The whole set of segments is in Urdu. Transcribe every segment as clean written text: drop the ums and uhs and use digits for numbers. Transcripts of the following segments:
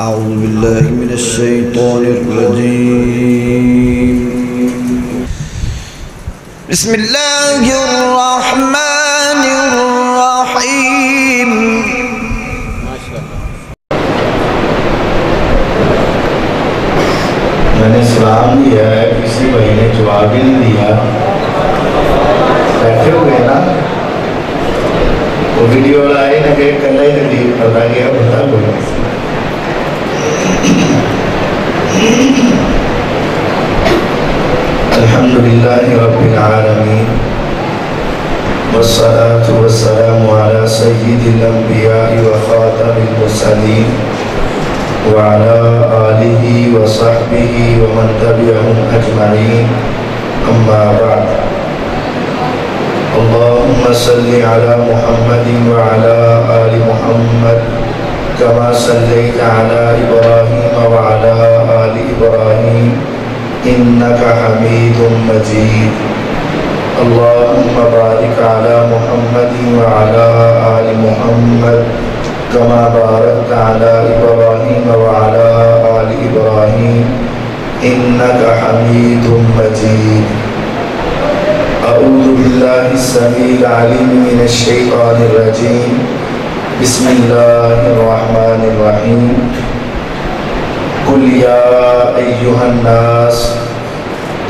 أعوذ بالله من الشيطان الرجيم. بسم الله الرحمن الرحيم. میں نے سلام دیا ہے، کسی بھائی نے جواب ہی نہیں دیا. بیٹھے ہوئے نا، وہ ویڈیو لائے نہ کہ کلہ ہی تقریر کرتا گیا بتا کوئی. الحمدللہ رب العالمین والصلاة والسلام على سید الانبیاء وخاتم المرسلین وعلى آلہ وصحبہ ومن تبعهم اجمعین. اما بعد، اللهم صل على محمد وعلى آل محمد كما صليت على إبراهيم وعلى آل إبراهيم إنك حميد مجيد. اللهم بارك على محمد وعلى آل محمد كما باركت على إبراهيم وعلى آل إبراهيم إنك حميد مجيد. أعوذ بالله السميع العليم من الشيطان الرجيم. بسم الله الرحمن الرحيم. قل يا أيها الناس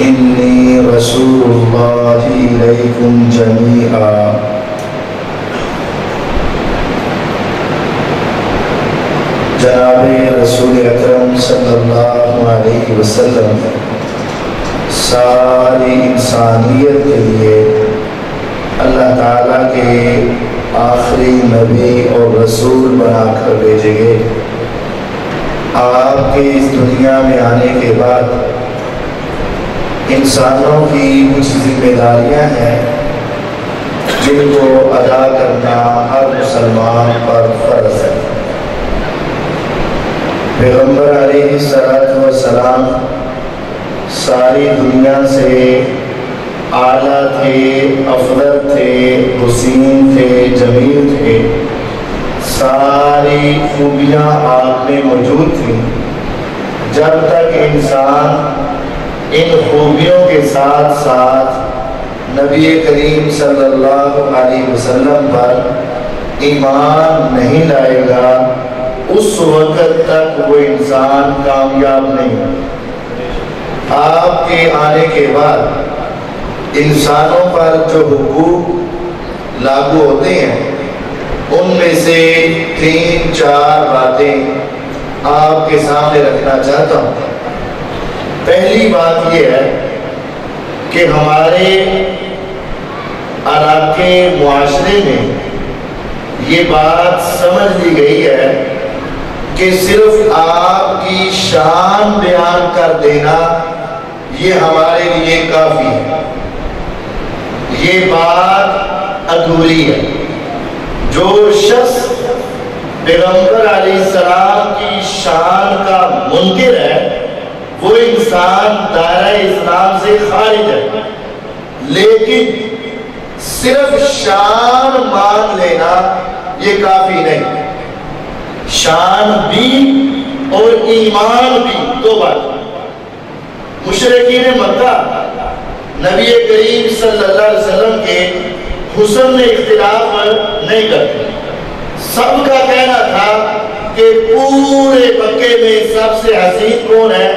إني رسول الله إليكم جميعا. جناب رسول اکرم صلی اللہ علیہ وسلم ساری انسانیت کے لیے اللہ تعالیٰ کے آخری نبی اور رسول بنا کر بھیجے گئے. آپ کے اس دنیا میں آنے کے بعد انسانوں کی کچھ ذمہ داریاں ہیں جن کو ادا کرنا ہر مسلمان پر فرض ہے. پیغمبر علیہ السلام ساری دنیا سے اعلیٰ تھے، افضل تھے، حسین تھے، جمیل تھے. ساری خوبیاں آپ میں موجود تھیں. جب تک انسان ان خوبیوں کے ساتھ ساتھ نبی کریم صلی اللہ علیہ وسلم پر ایمان نہیں لائے گا، اس وقت تک وہ انسان کامیاب نہیں. آپ کے آنے کے بعد انسانوں پر جو حقوق لاگو ہوتے ہیں ان میں سے 3-4 باتیں آپ کے سامنے رکھنا چاہتا ہوں. پہلی بات یہ ہے کہ ہمارے علاقے معاشرے میں یہ بات سمجھ لی گئی ہے کہ صرف آپ کی شان بیان کر دینا یہ ہمارے لیے کافی ہے. یہ بات ادھوری ہے. جو شخص پیغمبر علیہ السلام کی شان کا منکر ہے وہ انسان دائرہ اسلام سے خارج ہے. لیکن صرف شان مان لینا یہ کافی نہیں. شان بھی اور ایمان بھی دو بات. مشرکین مکہ نبی کریم صلی اللہ علیہ وسلم کے حسن میں اختلاف نہیں کرتے. سب کا کہنا تھا کہ پورے مکے میں سب سے حسین کون ہے؟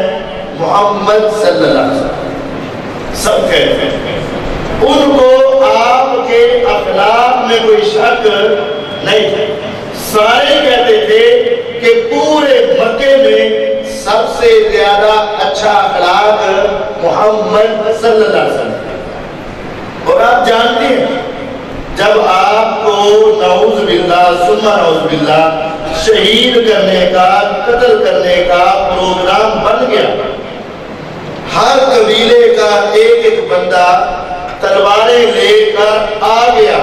محمد صلی اللہ علیہ وسلم. سب کہتے ہیں. ان کو آپ کے اخلاق میں کوئی شک نہیں تھا. سارے کہتے تھے کہ پورے مکے میں سب سے زیادہ اچھا اخلاق محمد صلی اللہ علیہ وسلم. اور آپ جانتے ہیں جب آپ کو نعوذ باللہ ثم نعوذ باللہ شہید کرنے کا، قتل کرنے کا پروگرام بن گیا، ہر قبیلے کا ایک ایک بندہ تلواریں لے کر آ گیا،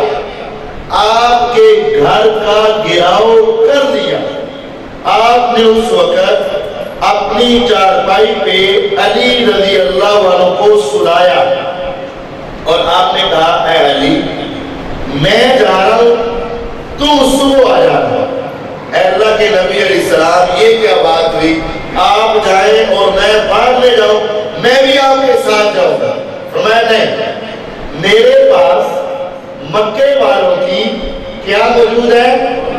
آپ کے گھر کا گھیراؤ کر دیا. آپ نے اس وقت اپنی چارپائی پہ علی رضی اللہ عنہ کو سلایا اور آپ نے کہا اے علی میں جا رہا ہوں، تم صبح آ جانا. اے اللہ کہ نبی علیہ السلام یہ کیا بات ہوئی، آپ جائیں اور میں باہر لے جاؤں، میں بھی آپ کے ساتھ جاؤں گا؟ فرمایا نہیں، میرے پاس مکے والوں کی کیا موجود ہے؟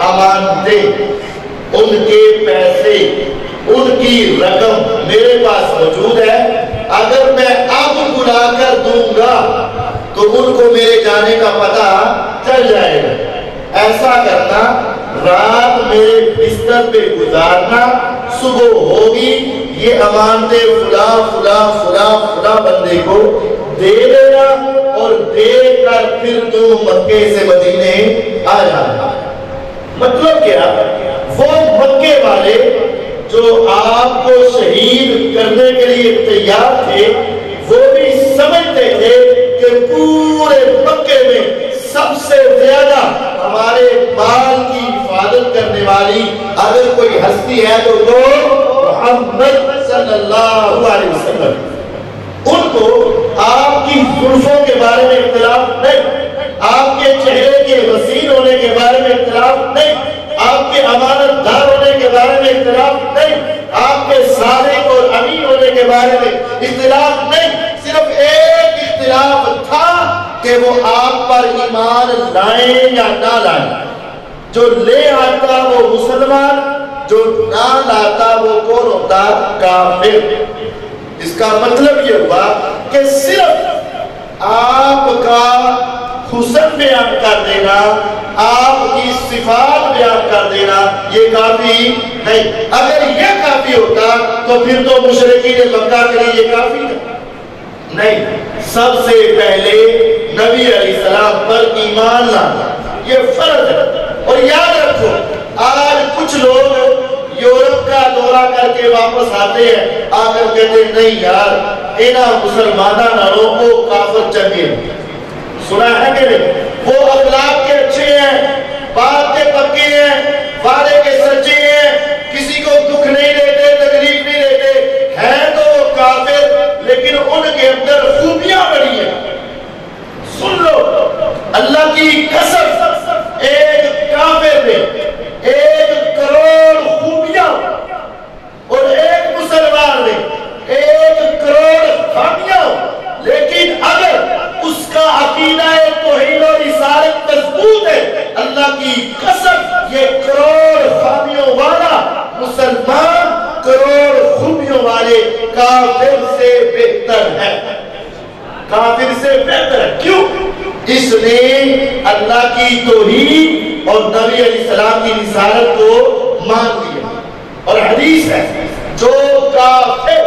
امانتیں، ان کے پیسے، ان کی رقم میرے پاس موجود ہے، اگر میں اب بلا کر دوں گا تو ان کو میرے جانے کا پتہ چل جائے گا۔ ایسا کرنا، رات میرے بستر پہ گزارنا، صبح ہوگی یہ امانتیں فلاں فلاں فلاں فلاں بندے کو دے دینا، اور دے کر پھر تم مکے سے مدینے آ جانا۔ مطلب کیا؟ وہ مکے والے جو آپ کو شہید کرنے کے لیے تیار تھے، وہ بھی سمجھتے تھے کہ پورے مکے میں سب سے زیادہ ہمارے مال کی حفاظت کرنے والی اگر کوئی ہستی ہے تو وہ محمد صلی اللہ علیہ وسلم۔ ان کو آپ کی زلفوں کے بارے میں اختلاف نہیں، آپ کے چہرے کے حسین ہونے کے بارے میں اختلاف نہیں، آپ کے امانت دار ہونے کے بارے میں اختلاف نہیں، آپ کے صادق اور امین ہونے کے بارے میں اختلاف نہیں، صرف ایک اختلاف تھا کہ وہ آپ پر ایمان لائیں یا نہ لائیں۔ جو لے آتا وہ مسلمان، جو نہ لاتا وہ کون ہوتا؟ کافر۔ اس کا مطلب یہ ہوا کہ صرف آپ کا حسن بیان کر دینا، آپ کی صفات بیان کر دینا یہ کافی نہیں۔ اگر یہ کافی ہوتا تو پھر تو مشرکین مکہ کے لیے یہ کافی نہیں۔ سب سے پہلے نبی علیہ السلام پر ایمان لانا یہ فرض ہے۔ اور یاد رکھو، آج کچھ لوگ یورپ کا دورہ کر کے واپس آتے ہیں، آ کر کہتے ہیں نہیں یار اینا مسلمانہ ناروں کو کافر چنگے۔ سنا ہے کہ نہیں؟ وہ اخلاق کے اچھے ہیں، بات کے پکے ہیں، وعدے کے سچے ہیں، کسی کو دکھ نہیں دیتے، تکلیف نہیں دیتے، ہیں تو وہ کافر، لیکن ان کے اندر خوبیاں بڑی ہیں۔ سن لو، اللہ کی قسم، ایک کافر میں 1 کروڑ خوبیاں اور ایک مسلمان میں 1 کروڑ خامیاں، لیکن اگر اس کا عقیدہ توحید اور رسالت مضبوط ہے، اللہ کی قسم یہ کروڑ خامیوں والا مسلمان کروڑ خوبیوں والے کافر سے بہتر ہے۔ کافر سے بہتر ہے، کیوں؟ اس نے اللہ کی توحید اور نبی علیہ السلام کی رسالت کو مان لیا۔ اور حدیث ہے، جو کافر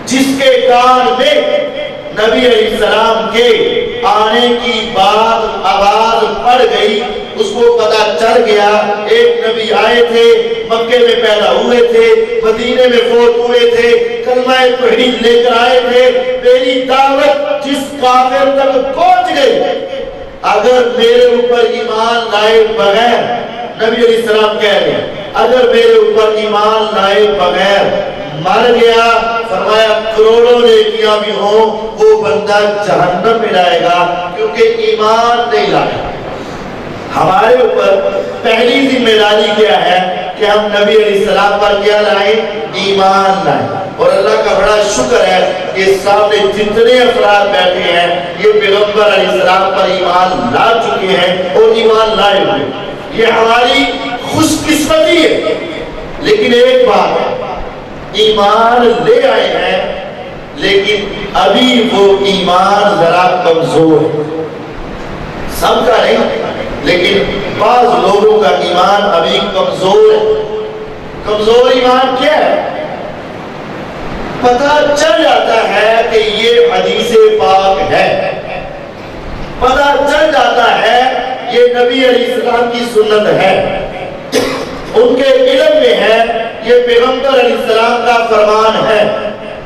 جس کے کان میں نبی علیہ السلام کے آنے کی بات آواز پڑ گئی، اس کو پتا چل گیا ایک نبی آئے تھے، مکے میں پیدا ہوئے تھے، مدینے میں فوت ہوئے تھے، کلمہ توحید لے کر آئے تھے، میری دعوت جس کافر تک پہنچ گئی، اگر میرے اوپر ایمان لائے بغیر، نبی علیہ السلام کہہ رہے ہیں اگر میرے اوپر ایمان لائے بغیر مر گیا، فرمایا کروڑوں نیکیاں بھی ہوں وہ بندہ جہنم میں جائے گا، کیونکہ ایمان نہیں لایا۔ ہمارے اوپر پہلی ذمہ داری کیا ہے کہ ہم نبی علیہ السلام پر کیا لائیں؟ ایمان لائیں۔ اور اللہ کا بڑا شکر ہے کہ سامنے جتنے افراد بیٹھے ہیں یہ پیغمبر علیہ السلام پر ایمان لا چکے ہیں اور ایمان لائے ہوئے، یہ ہماری خوش قسمتی ہے۔ لیکن ایک بات ہے، ایمان لے آئے ہیں لیکن ابھی وہ ایمان ذرا کمزور ہے، سب کا نہیں لیکن بعض لوگوں کا ایمان ابھی کمزور ہے۔ کمزور ایمان کیا ہے؟ پتہ چل جاتا ہے کہ یہ حدیث پاک ہے، پتہ چل جاتا ہے یہ نبی علیہ السلام کی سنت ہے، ان کے علم میں ہے یہ پیغمبر علیہ السلام کا فرمان ہے،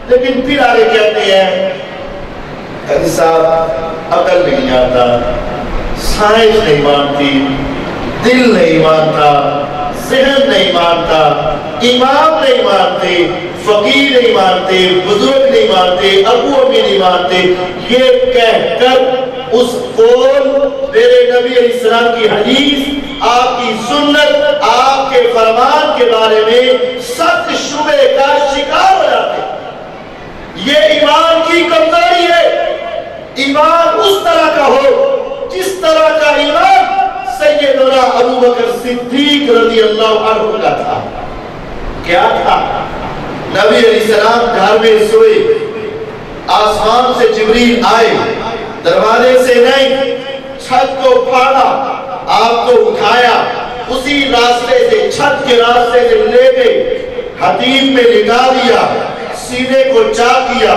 لیکن پھر آگے کہتے ہیں قاضی صاحب عقل نہیں آتا، سائنس نہیں مانتی، دل نہیں مانتا، ذہن نہیں مانتا، امام نہیں مانتے، فقیر نہیں مانتے، بزرگ نہیں مانتے، ابو امی نہیں مانتے، یہ کہہ کر اس قول میرے نبی علیہ السلام کی حدیث، آپ کی سنت، آپ کے کے فرمان کے بارے میں سخت شبہ کا شکار ہو جاتے. یہ ایمان کی کمزوری ہے. ایمان اس طرح کا ہو جس طرح کا ایمان سیدنا ابو بکر صدیق رضی اللہ عنہ کا تھا. کیا تھا؟ نبی علیہ السلام گھر میں سوئے, آسمان سے جبریل آئے, دروازے سے نہیں چھت کو پھاڑا, آپ کو اٹھایا, اسی راستے سے چھت کے راستے سے لے گئے, حدیث میں لٹا دیا, سینے کو چاک کیا,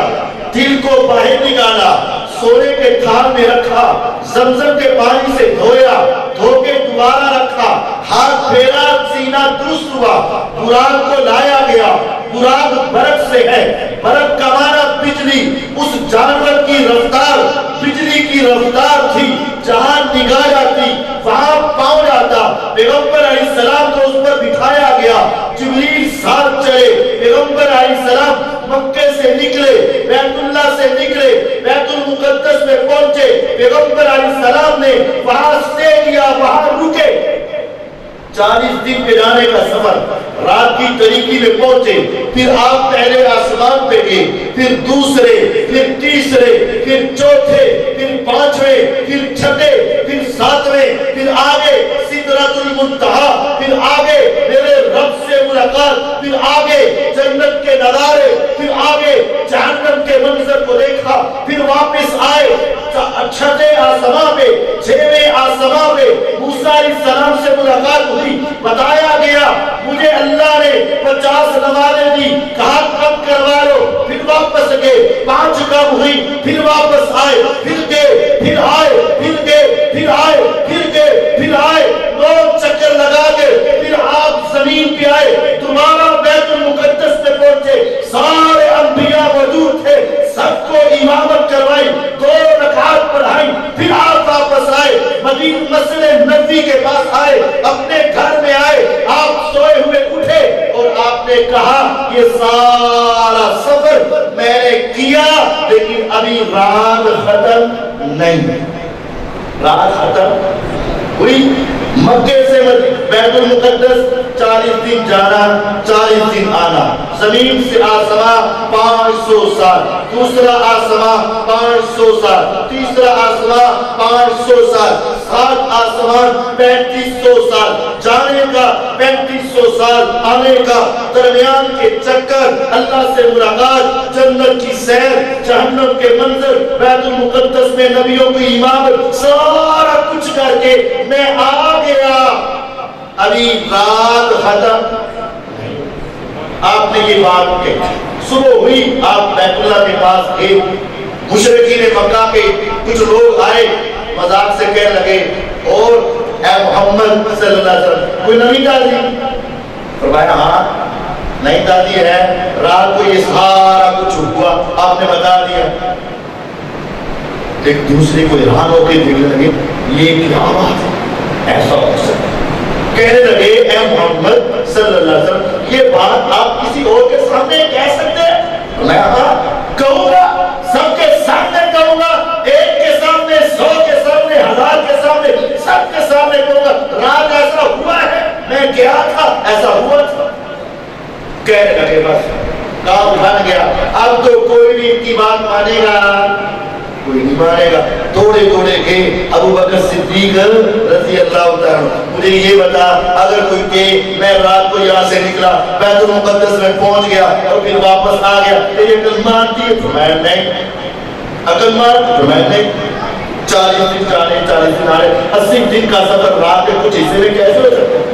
دل کو باہر نکالا, سونے کے تھان میں رکھا, زمزم کے پانی سے دھویا, دھو کے دوبارہ رکھا, ہاتھ پھیرا, سینہ درست ہوا, براق کو لایا گیا. براق برق سے ہے, برق کا معنی بجلی. اس جانور کی رفتار بجلی کی رفتار تھی, جہاں نگاہ جاتی وہاں پاؤں جاتا. پیغمبر علیہ السلام کو اس پر بٹھایا گیا, جبریل ساتھ چلے. پیغمبر علیہ السلام مکے سے نکلے, بیت اللہ سے نکلے, بیت المقدس میں پہنچے. پیغمبر علیہ السلام نے وہاں سٹے کیا, وہاں رکے. 40 دن کے جانے کا سفر, رات کی تاریکی میں پہنچے. پھر آپ پہلے آسمان پہ گئے, پھر دوسرے, پھر تیسرے, پھر چوتھے, پھر پانچویں, پھر چھٹے, پھر ساتویں, پھر آگے سدرۃ المنتہا, پھر آگے میرے رب سے ملاقات, پھر آگے جنت کے نظارے, پھر آگے جہنم کے منظر کو دیکھا. پھر واپس آئے چھٹے آسمان پہ, چھویں آسمان پہ موسیٰ علیہ السلام سے ملاقات ہوئی. بتایا گیا مجھے اللہ نے 50 نمازیں دی, کہا کم کروا لو. پھر واپس گئے, 5 کم ہوئی, پھر واپس آئے, پھر گئے, پھر آئے, پھر گئے, پھر آئے, پھر گئے, پھر آئے. 9 چکر لگا کے پھر آپ زمین پہ آئے, دوبارہ بیت المقدس میں پہنچے. سارے انبیاء موجود تھے, سب کو امامت کروائی, 2 رکعات پڑھائی. پھر آپ واپس آئے, مدینہ مسجد نبوی کے پاس آئے, اپنے گھر میں آئے. آپ سوئے ہوئے اٹھے اور آپ نے کہا یہ سارا سفر میں نے کیا, لیکن ابھی رات ختم نہیں. رات ختم ہوئی. مکے سے بیت المقدس 40 دن جانا, 40 دن آنا. زمین سے آسمان 500 سال, دوسرا آسمان 500 سال, تیسرا آسمان 500 سال, 7 آسمان 3500 سال. جانے کا 3500 سال, آنے کا, درمیان کے چکر, اللہ سے ملاقات, جنت کی سیر, جہنم کے منظر, بیت المقدس میں نبیوں کی امامت, سارا کچھ کر کے میں آ گیا. ابھی رات ختم. آپ نے یہ بات کہی. صبح ہوئی, آپ بیت اللہ کے پاس گئے. مشرکین مکہ کے کچھ لوگ آئے, مذاق سے کہنے لگے اور اے محمد صلی اللہ علیہ وسلم کوئی نبی دادی؟ فرمایا ہاں نہیں دادی ہے, رات کو یہ سارا کچھ ہوا, آپ نے بتا دیا. ایک دوسرے کو حیران ہو کے دیکھنے لگے یہ کیا بات ہے, ایسا ہو سکتا. کہنے لگے اے محمد صلی اللہ علیہ وسلم یہ بات آپ کسی اور کے سامنے کہہ سکتے ہیں؟ میں کہوں گا, سب کے سامنے کہوں گا, ایک کے سامنے, 100 کے سامنے, 1000 کے سامنے, سب کے سامنے کہوں گا رات ایسا ہوا ہے, میں گیا تھا ایسا ہوا تھا. کہنے لگے بس کام بن گیا, اب تو کوئی بھی ان کی بات مانے گا, کوئی نہیں مانے گا. توڑے توڑے کے ابو بکر صدیق رضی اللہ عنہ, مجھے یہ بتا اگر کوئی کہ میں رات کو یہاں سے نکلا, بیت المقدس میں پہنچ گیا اور پھر واپس آ گیا, یہ عقل مانتی ہے؟ فرمایا نہیں. عقل مانتی؟ فرمایا نہیں. 40 دن جانے, 40 دن آنے, 80 دن کا سفر رات کے کچھ حصے میں کیسے ہو سکتا ہے؟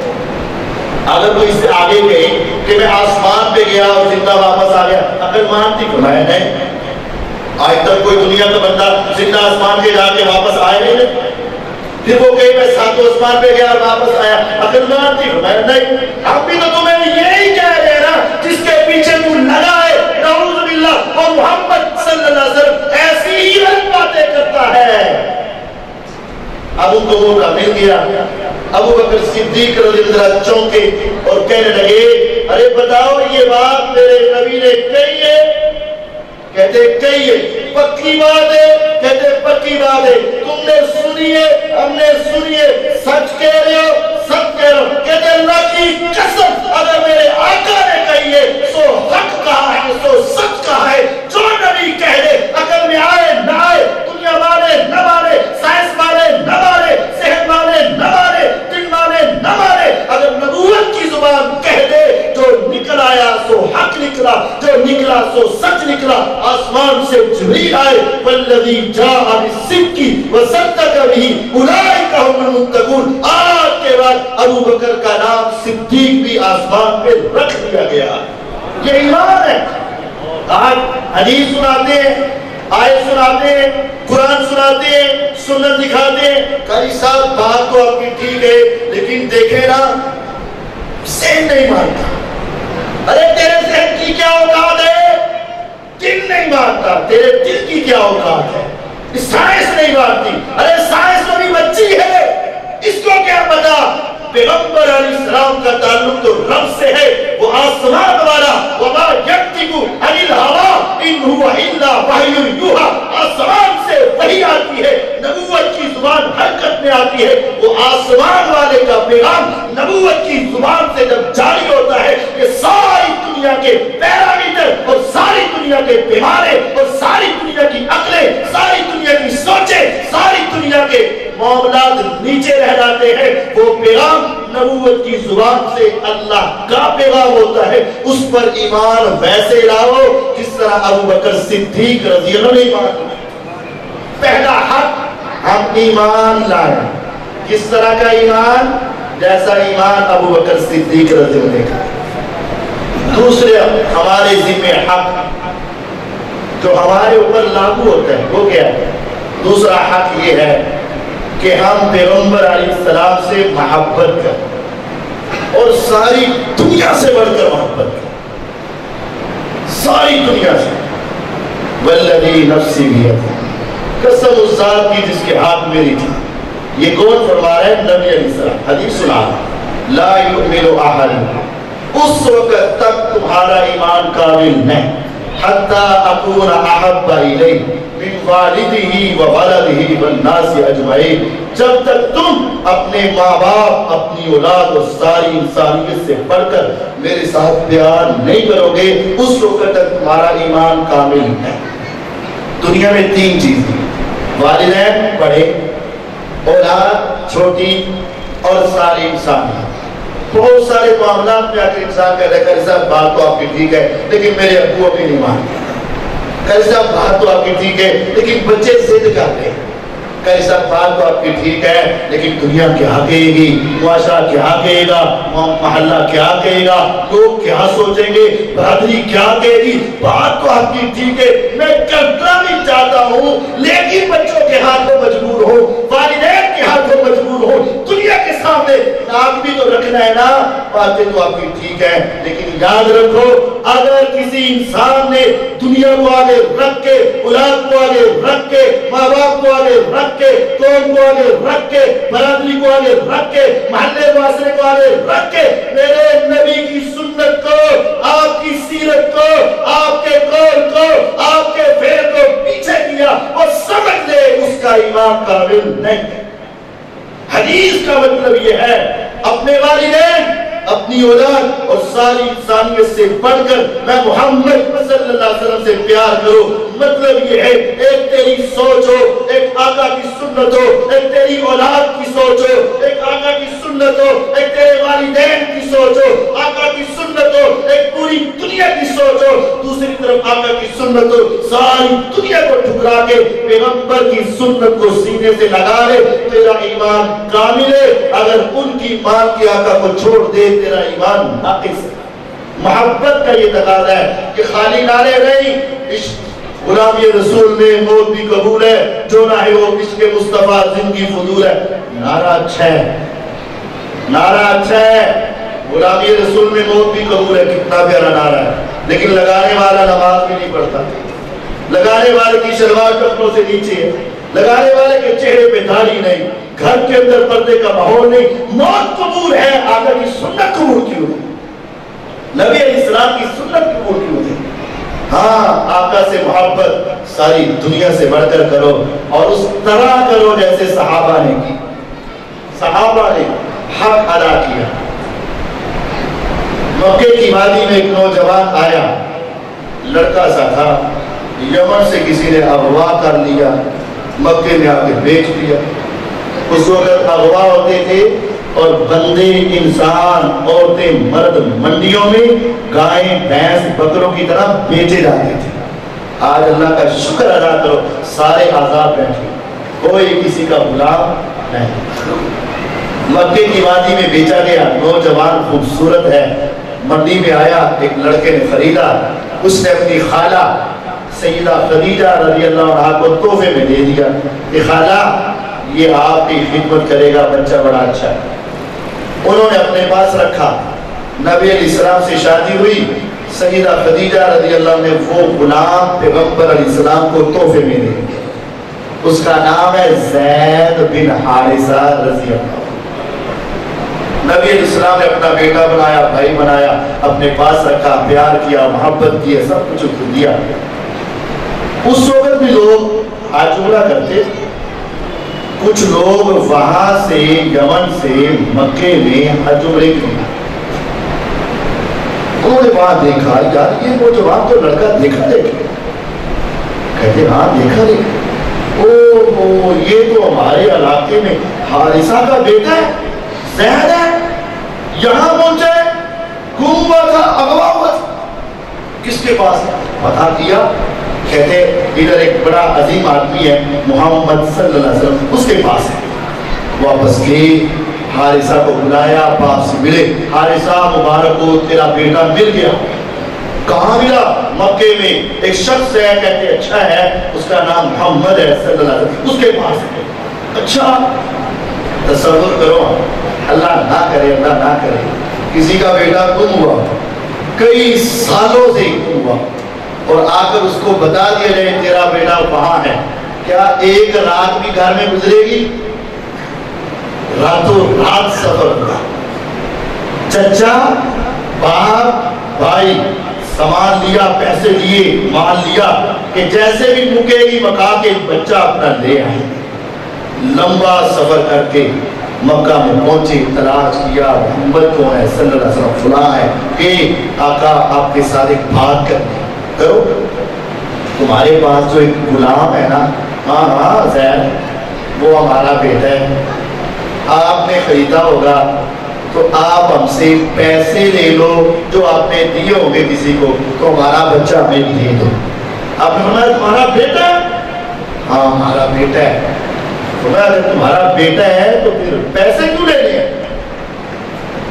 اگر کوئی اس سے آگے گئے کہ میں آسمان پہ گیا اور زندہ واپس آ گیا, عقل مانتی؟ فرمایا نہیں. آج تک کوئی دنیا کا بندہ زندہ آسمان پہ جا کے واپس آئے نہیں. پھر وہ کہیں میں 7 آسمان پہ گیا اور واپس آیا, عقل مانتی؟ فرمایا نہیں. ہم بھی تو تمہیں یہی کہہ رہے ہیں نا جس کے پیچھے تو لگا ہے, نعوذ باللہ, اور محمد صلی اللہ علیہ وسلم ایسی ہی باتیں کرتا ہے. ابو کو موقع مل گیا. ابو بکر صدیق رضی اللہ عنہ چونکے اور کہنے لگے ارے بتاؤ یہ بات میرے نبی نے کہی ہے؟ کہتے کہیے. پکی بات ہے؟ کہتے پکی بات ہے. تم نے سنی ہے, ہم نے سنی ہے, سچ کہہ رہے ہو, سچ کہہ رہے ہو. کہتے اللہ کی نکلا, جو نکلا سو سچ نکلا. آسمان سے جبریل آئے, والذی جاء بالصدق وصدق به اولئک هم المتقون. آج کے بعد ابو بکر کا نام صدیق بھی آسمان پہ رکھ دیا گیا. یہ ایمان ہے. آج حدیث سناتے ہیں, آیت سناتے ہیں, قرآن سناتے ہیں, سنت دکھاتے ہیں. قاری صاحب بات تو آپ کی ٹھیک ہے, لیکن دیکھیں نا ذہن نہیں مانتا. ارے تیرے ذہن کی کیا اوقات ہے؟ دل نہیں مانتا. تیرے دل کی کیا اوقات ہے؟ سائنس نہیں مانتی. ارے سائنس تو بھی بچی ہے, اس کو کیا پتا؟ پیغمبر علیہ السلام کا تعلق تو رب سے ہے, وہ آسمان والا. وما یکتب عن الہوا ان هو الا وحی یوحی. آسمان سے وحی آتی ہے, نبوت کی زبان حرکت میں آتی ہے. وہ آسمان والے کا پیغام نبوت کی زبان سے جب جاری ہوتا ہے, کہ ساری دنیا کے پیرامیٹر اور ساری دنیا کے پیمانے اور ساری دنیا کی عقلیں, ساری دنیا کی سوچیں, ساری دنیا کے معاملات نیچے رہ جاتے ہیں. وہ پیغام نبوت کی زبان سے اللہ کا پیغام ہوتا ہے. اس پر ایمان ویسے لاؤ جس طرح ابو بکر صدیق رضی اللہ عنہ ایمان. پہلا حق ہم ایمان لائیں. کس طرح کا ایمان؟ جیسا ایمان ابو بکر صدیق رضی اللہ عنہ کا. دوسرے ہمارے ذمہ حق جو ہمارے اوپر لاگو ہوتا ہے وہ کیا ہے؟ دوسرا حق یہ ہے کہ ہم پیغمبر علیہ السلام سے محبت کریں, اور ساری دنیا سے بڑھ کر محبت کریں. ساری دنیا سے. والذی نفسی بیدہ, قسم اس ذات کی جس کے ہاتھ میری تھی. یہ کون فرما رہا ہے؟ نبی علیہ السلام. حدیث سنا, لا یؤمن احد, اس وقت تک تمہارا ایمان کامل نہیں, حتی اکون احب الیہ من والدہ وولدہ والناس اجمعین, جب تک تم اپنے ماں باپ, اپنی اولاد اور ساری انسانیت سے بڑھ کر میرے ساتھ پیار نہیں کرو گے, اس وقت تک تمہارا ایمان کامل ہے. دنیا میں تین چیزیں, والدین بڑے, اولاد چھوٹی, اور ساری انسانیت. بہت سارے معاملات میں آخر انسان کہتا ہے کہ صاحب بات تو آپ کی ٹھیک ہے لیکن میرے ابو ابھی نہیں مانتے. کہ صاحب بات تو آپ کی ٹھیک ہے لیکن بچے ضد کرتے ہیں. کہ صاحب بات تو آپ کی ٹھیک ہے لیکن دنیا کیا کہے گی, معاشرہ کیا کہے گا, محلہ کیا کہے گا, لوگ کیا سوچیں گے, برادری کیا کہے گی. بات تو آپ کی ٹھیک ہے, میں کرنا بھی چاہتا ہوں لیکن بچوں کے ہاتھوں مجبور ہوں, والدین کے ہاتھوں مجبور ہوں, دنیا کے سامنے نام بھی تو رکھنا ہے نا. باتیں تو آپ کی ٹھیک ہے لیکن یاد رکھو, اگر کسی انسان نے دنیا کو آگے رکھ کے, اولاد کو آگے رکھ کے, ماں باپ کو آگے رکھ کے, قوم کو آگے رکھ کے, برادری کو آگے رکھ کے, محلے معاشرے کو آگے رکھ کے, میرے نبی کی سنت کو, آپ کی سیرت کو, آپ کے قول کو, آپ کے فعل کو پیچھے کیا, اور سمجھ لے اس کا ایمان کامل نہیں. حدیث کا مطلب یہ ہے اپنے والدین, اپنی اولاد اور ساری انسانیت سے بڑھ کر میں محمد صلی اللہ علیہ وسلم سے پیار کرو. مطلب یہ ہے ایک تیری سوچ ہو, ایک آقا کی سنت ہو, ایک تیری اولاد کی سوچ ہو, ایک آقا کی سنت ہو, ایک تیرے والدین کی سوچ ہو, آقا کی سنت ہو, ایک پوری دنیا کی سوچ ہو, دوسری طرف آقا کی سنت ہو. ساری دنیا کو ٹھکرا کے پیغمبر کی سنت کو سینے سے لگا لے, تیرا ایمان کامل ہے. اگر ان کی مان کی آقا کو چھوڑ دے تیرا ایمان ناقص ہے. محبت کا یہ تقاضا ہے کہ خالی نعرے نہیں, غلامی رسول میں موت بھی قبول ہے, جو نہ ہے وہ عشق مصطفیٰ زندگی فضول ہے. نعرہ اچھا ہے, نعرہ اچھا ہے, غلامی رسول میں موت بھی قبول ہے, کتنا پیارا نعرہ ہے, لیکن لگانے والا نماز بھی نہیں پڑھتا, لگانے والے کی شلوار ٹخنوں سے نیچے ہے, لگانے والے کے چہرے پہ داڑھی نہیں, گھر کے اندر پردے کا ماحول نہیں. موت قبول ہے, آقا کی سنت قبول کیوں نہیں, نبی علیہ السلام کی سنت قبول کیوں نہیں. ہاں, آقا سے محبت ساری دنیا سے بڑھ کر کرو, اور اس طرح کرو جیسے صحابہ نے کی. صحابہ نے حق ادا کیا. مکے کی وادی میں ایک نوجوان آیا, لڑکا سا تھا, یمن سے کسی نے اغوا کر لیا, مکے میں آ کے بیچ دیا. اس وقت اغوا ہوتے تھے اور بندے انسان عورتیں مرد منڈیوں میں گائیں بھینس بکروں کی طرح بیچے جاتے تھے. آج اللہ کا شکر ادا کرو سارے آزاد بیٹھے, کوئی کسی کا غلام نہیں. مکے کی وادی میں بیچا گیا, نوجوان خوبصورت ہے, منڈی میں آیا, ایک لڑکے نے خریدا, اس نے اپنی خالہ سیدہ خدیجہ رضی اللہ عنہا کو تحفے میں دے دیا کہ خالہ یہ آپ کی خدمت کرے گا, بچہ بڑا اچھا ہے. انہوں نے اپنے پاس رکھا. نبی علیہ السلام سے شادی ہوئی, سیدہ خدیجہ رضی اللہ عنہ نے وہ غلام پیغمبر علیہ السلام کو تحفے میں دے دیا. اس کا نام ہے زید بن حارثہ رضی اللہ عنہ. نبی علیہ السلام نے اپنا بیٹا بنایا, بھائی بنایا, اپنے پاس رکھا, پیار کیا, محبت کیا, سب کچھ دیا. اس وقت بھی لوگ ہاتھ جوڑا کرتے. کچھ لوگ وہاں سے یمن سے مکے میں حج عمرے کے لیے, انہوں نے وہاں دیکھا یار یہ نوجوان تو لڑکا دیکھا دیکھے, کہتے ہاں دیکھا دیکھا, او یہ تو ہمارے علاقے میں حارثہ کا بیٹا ہے, زید ہے, یہاں پہنچا ہے, گم ہوا تھا, اغوا ہوا تھا, کس کے پاس بتا دیا. کہتے ادھر ایک بڑا عظیم آدمی ہے محمد صلی اللہ علیہ وسلم, اس کے پاس ہے. واپس گئے, حارثہ کو بلایا, باپ سے ملے, حارثہ مبارک کو تیرا بیٹا مل گیا. کہاں ملا؟ مکے میں ایک شخص ہے, کہتے اچھا ہے, اس کا نام محمد ہے صلی اللہ علیہ وسلم, اس کے پاس ہے. اچھا تصور کرو, اللہ نہ کرے, اللہ نہ کرے, کسی کا بیٹا گم ہوا, کئی سالوں سے گم ہوا, اور آ کر اس کو بتا دیا جائے تیرا بیٹا وہاں ہے, کیا ایک رات بھی گھر میں گزرے گی؟ راتوں رات سفر ہوا. چچا باپ بھائی سامان لیا, پیسے لیے, مال لیا کہ جیسے بھی مکے گی مکا کے بچہ اپنا لے آئے. لمبا سفر کر کے مکہ میں پہنچے, تلاش کیا محمد کون ہے, صلی اللہ علیہ وسلم فلاں ہے, کہ آقا آپ کے ساتھ ایک بات کرو, تمہارے پاس جو ایک غلام ہے نا, ہاں ہاں زید وہ ہمارا بیٹا ہے, آپ نے خریدا ہوگا تو آپ ہم سے پیسے لے لو جو آپ نے دیے ہوں گے کسی کو, تو ہمارا بچہ ہمیں دے دو. آپ نے فرمایا تمہارا بیٹا ہے؟ ہاں ہمارا بیٹا ہے. اگر تمہارا بیٹا ہے تو پھر پیسے کیوں لے لیں؟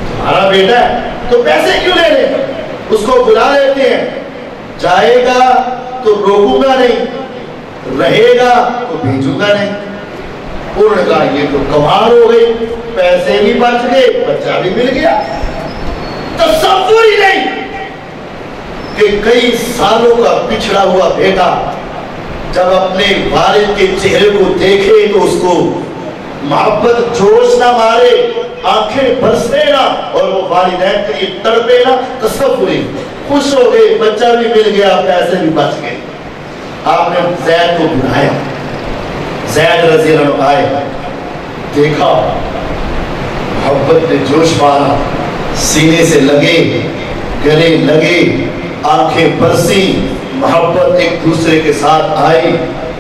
تمہارا بیٹا ہے تو پیسے کیوں لے لیں؟ اس کو بلا لیتے ہیں, جائے گا تو روکوں گا نہیں, رہے گا تو بھیجوں گا نہیں. انہوں نے کہا یہ تو کمال ہو گئی, پیسے بھی بچ گئے, بچہ بھی مل گیا. تصور ہی نہیں کہ کئی سالوں کا پچھڑا ہوا بیٹا جب اپنے والد کے چہرے کو دیکھے تو اس کو محبت جوش نہ مارے, آنکھیں برسے نہ, اور وہ والدین کے لیے تڑپے نہ. تصور ہی, خوش ہو گئے, بچہ بھی مل گیا, پیسے بھی بچ گئے. آپ نے زید کو بلایا, زید رضی اللہ عنہ آئے, دیکھا محبت نے جوش مارا, سینے سے لگے, گلے لگے, آنکھیں برسی, محبت ایک دوسرے کے ساتھ آئی,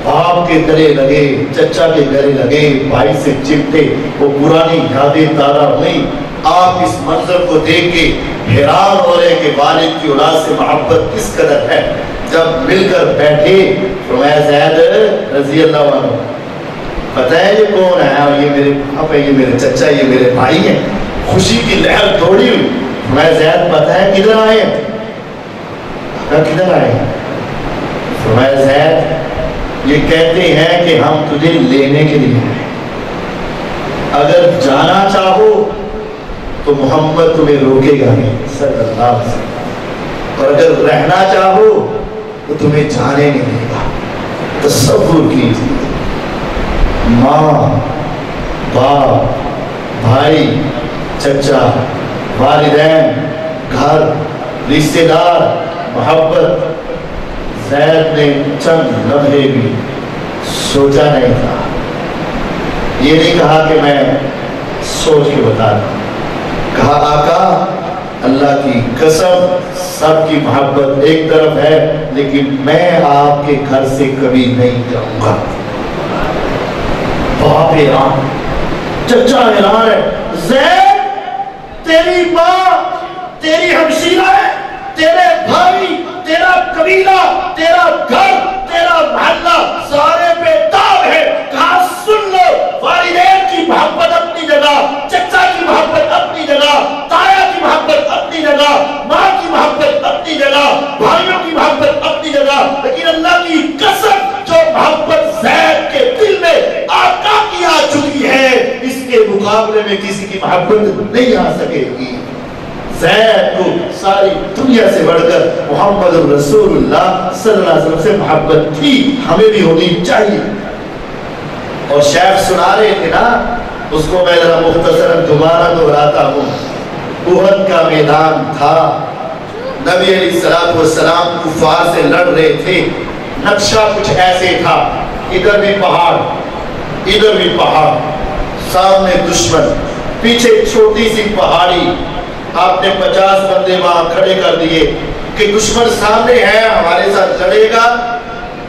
باپ کے گلے لگے, چچا کے گلے لگے, بھائی سے چپتے, وہ پرانی یادیں تازہ ہوئی. آپ اس منظر کو دیکھ کے حیران ہو رہے کہ والد کی اولاد سے محبت کس قدر ہے. جب مل کر بیٹھے فرمایا زید رضی اللہ عنہ پتہ ہے یہ کون ہے؟ اور یہ میرے باپ ہے, یہ میرے چچا, یہ میرے بھائی ہیں. خوشی کی لہر دوڑی ہوئی. فرمایا زید پتہ ہے کدھر آئے ہیں؟ کدھر آئے ہیں؟ فرمایا زید یہ کہتے ہیں کہ ہم تجھے لینے کے لیے آئے, اگر جانا چاہو تو محمد تمہیں روکے گا نہیں صلی اللہ علیہ وسلم, اور اگر رہنا چاہو تو تمہیں جانے نہیں دے گا. تصور کیجیے, ماں باپ بھائی چچا والدین گھر رشتے دار محبت. زید نے چند لمحے بھی سوچا نہیں تھا, یہ نہیں کہا کہ میں سوچ کے بتا دوں, کہا آقا اللہ کی قسم سب کی محبت ایک طرف ہے, لیکن میں آپ کے گھر سے کبھی نہیں جاؤں گا. باپ اعلان, چچا اعلان ہے, زید تیری ماں تیری ہمشیرہ ہے، تیرے بھائی، تیرا قبیلہ، تیرا گھر، تیرا محلہ سارے بے تاب ہے۔ کہا سن لو، والدین کی محبت اپنی جگہ، چچا کی محبت اپنی جگہ، تایا کی محبت اپنی جگہ، ماں کی محبت اپنی جگہ، بھائیوں کی محبت اپنی جگہ، لیکن اللہ کی قسم جو محبت زید کے دل میں آقا کی آ چکی ہے، اس کے مقابلے میں کسی کی محبت نہیں آ سکے گی۔ زید کو ساری دنیا سے بڑھ کر محمد رسول اللہ صلی اللہ علیہ وسلم سے محبت تھی، ہمیں بھی ہونی چاہیے۔ اور شیخ سنا رہے تھے نا، اس کو میں ذرا مختصراً دوبارہ دہراتا ہوں۔ احد کا میدان تھا، نبی علیہ السلام کفار سے لڑ رہے تھے، نقشہ کچھ ایسے تھا، ادھر بھی پہاڑ ادھر بھی پہاڑ، سامنے دشمن، پیچھے چھوٹی سی پہاڑی۔ آپ نے 50 بندے وہاں کھڑے کر دیے کہ دشمن سامنے ہے، ہمارے ساتھ لڑے گا،